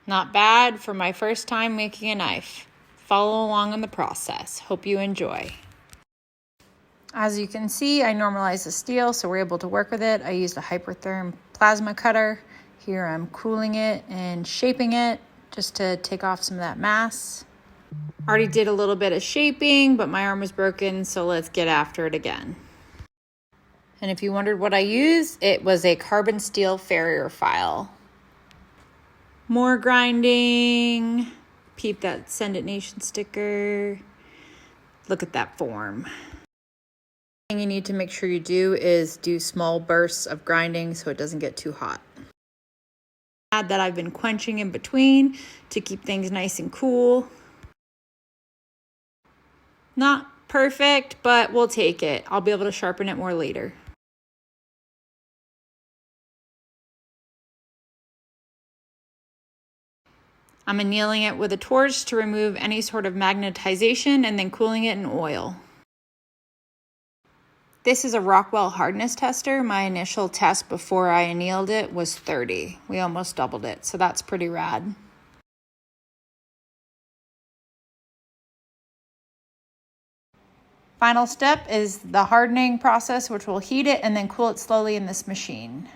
Not bad for my first time making a knife. Follow along in the process. Hope you enjoy. As you can see, I normalized the steel so we're able to work with it. I used a hypertherm plasma cutter. Here I'm cooling it and shaping it just to take off some of that mass. Already did a little bit of shaping, but my arm was broken, so let's get after it again. And if you wondered what I used, it was a carbon steel farrier file. More grinding. Peep that Send It Nation sticker. Look at that form. The thing you need to make sure you do is do small bursts of grinding so it doesn't get too hot. Add that I've been quenching in between to keep things nice and cool. Not perfect, but we'll take it. I'll be able to sharpen it more later. I'm annealing it with a torch to remove any sort of magnetization and then cooling it in oil. This is a Rockwell hardness tester. My initial test before I annealed it was 30. We almost doubled it, so that's pretty rad. Final step is the hardening process, which will heat it and then cool it slowly in this machine.